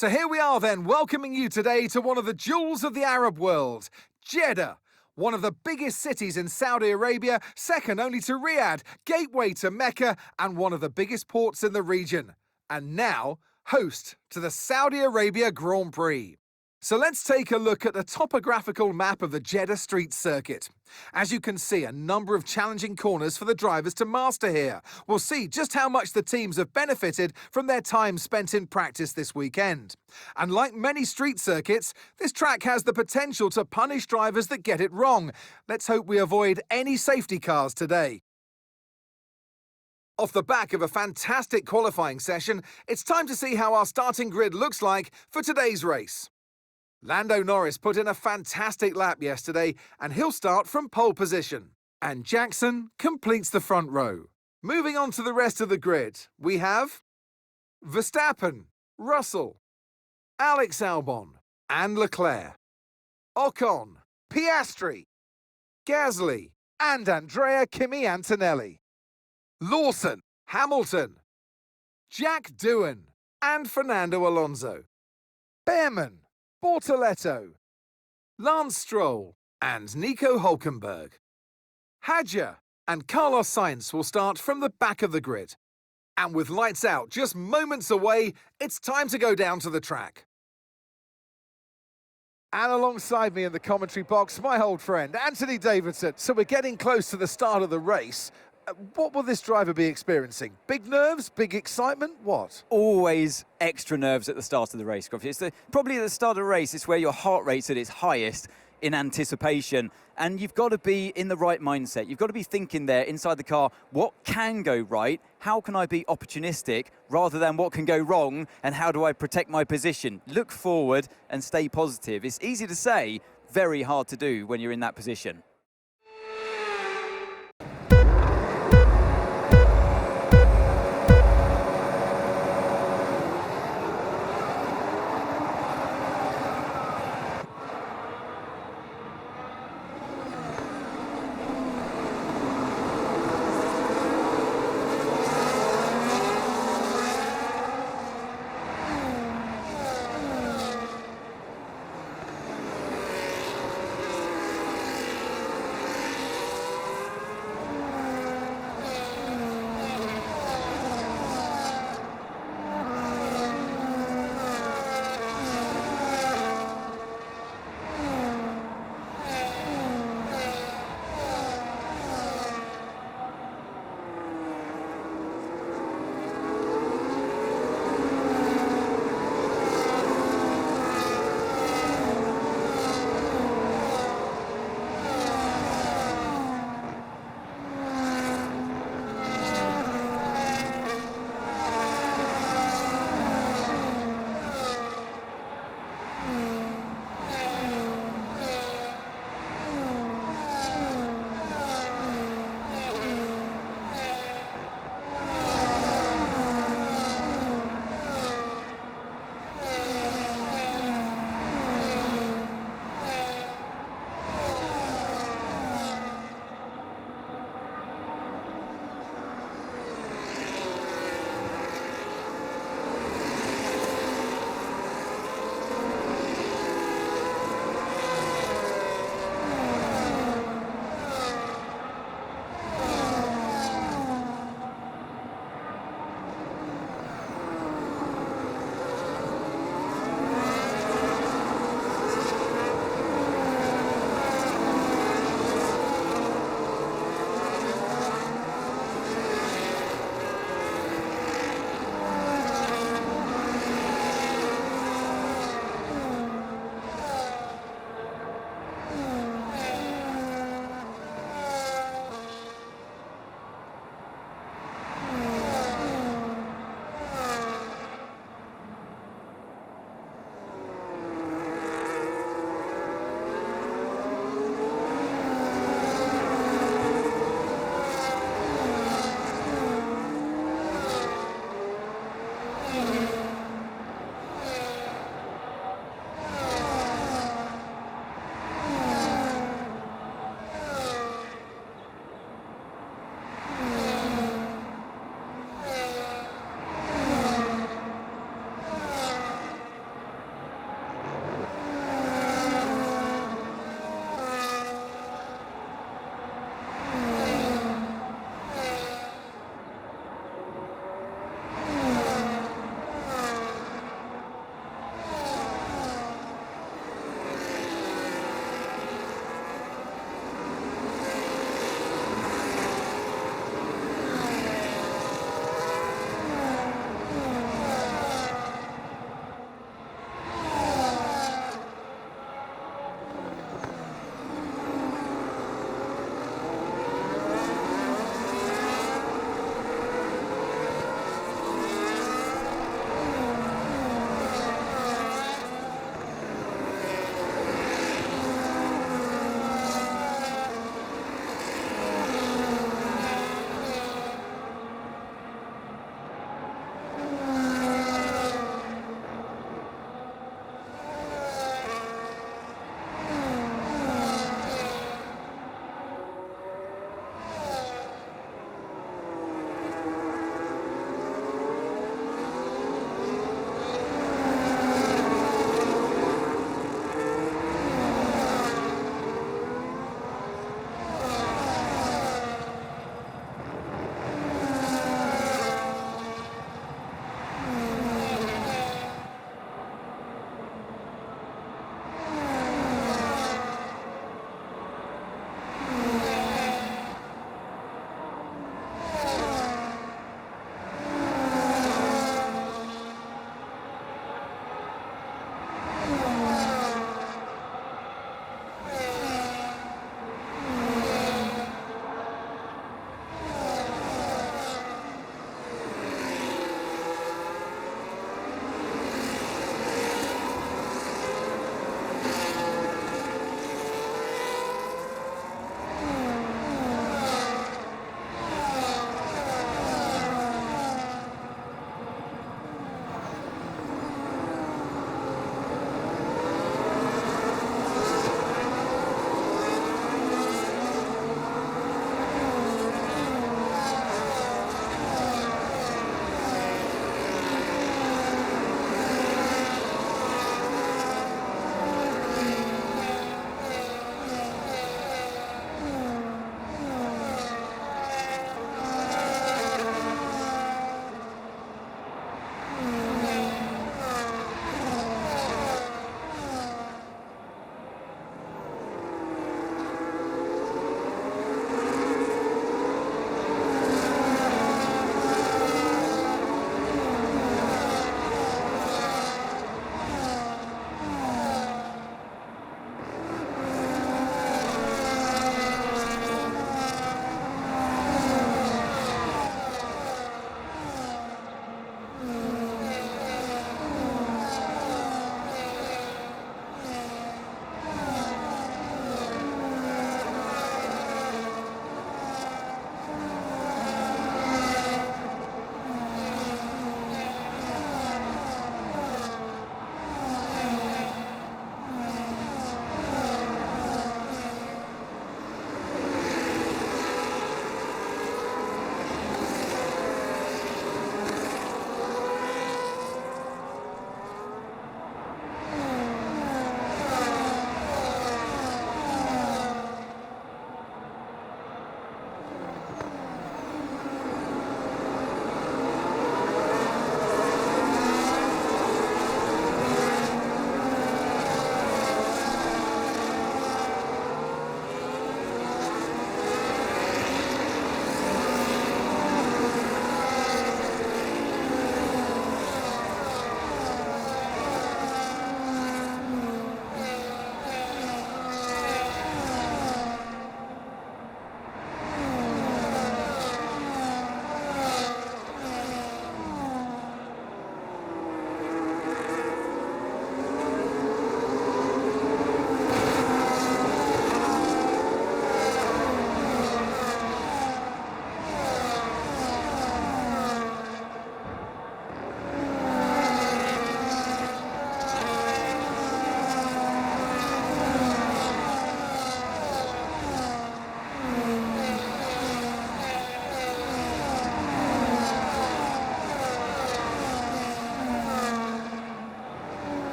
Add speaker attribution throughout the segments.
Speaker 1: So here we are then, welcoming you today to one of the jewels of the Arab world, Jeddah. One of the biggest cities in Saudi Arabia, second only to Riyadh, gateway to Mecca, and one of the biggest ports in the region. And now, host to the Saudi Arabia Grand Prix. So let's take a look at the topographical map of the Jeddah street circuit. As you can see, a number of challenging corners for the drivers to master here. We'll see just how much the teams have benefited from their time spent in practice this weekend. And like many street circuits, this track has the potential to punish drivers that get it wrong. Let's hope we avoid any safety cars today. Off the back of a fantastic qualifying session, it's time to see how our starting grid looks like for today's race. Lando Norris put in a fantastic lap yesterday, and he'll start from pole position. And Jackson completes the front row. Moving on to the rest of the grid, we have Verstappen, Russell, Alex Albon, and Leclerc, Ocon, Piastri, Gasly, and Andrea Kimi Antonelli, Lawson, Hamilton, Jack Doohan, and Fernando Alonso, Behrman, Bortoletto, Lance Stroll, and Nico Hülkenberg. Hadjar and Carlos Sainz will start from the back of the grid. And with lights out just moments away, it's time to go down to the track. And alongside me in the commentary box, my old friend, Anthony Davidson. So we're getting close to the start of the race. What will this driver be experiencing? Big nerves? Big excitement? What?
Speaker 2: Always extra nerves at the start of the race, Gruffy. It's probably at the start of the race, it's where your heart rate's at its highest in anticipation. And you've got to be in the right mindset. You've got to be thinking there inside the car, what can go right? How can I be opportunistic rather than what can go wrong? And how do I protect my position? Look forward and stay positive. It's easy to say, very hard to do when you're in that position.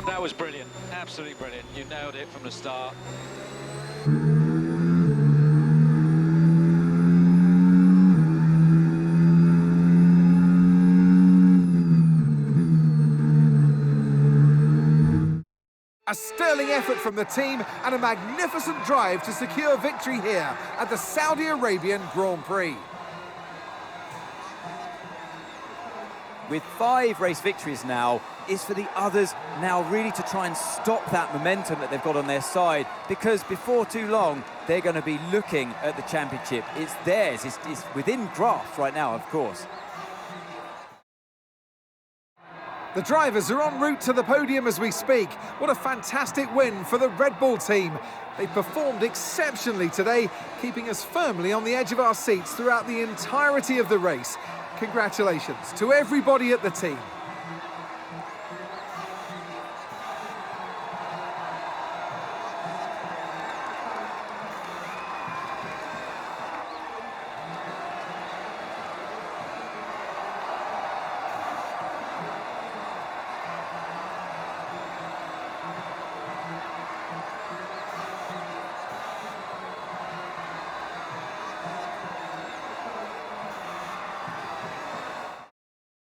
Speaker 3: That was brilliant, absolutely brilliant. You nailed it from the start.
Speaker 1: A sterling effort from the team and a magnificent drive to secure victory here at the Saudi Arabian Grand Prix.
Speaker 2: With 5 race victories now, is for the others now really to try and stop that momentum that they've got on their side, because before too long, they're going to be looking at the championship. It's theirs, it's within grasp right now, of course.
Speaker 1: The drivers are en route to the podium as we speak. What a fantastic win for the Red Bull team. They performed exceptionally today, keeping us firmly on the edge of our seats throughout the entirety of the race. Congratulations to everybody at the team.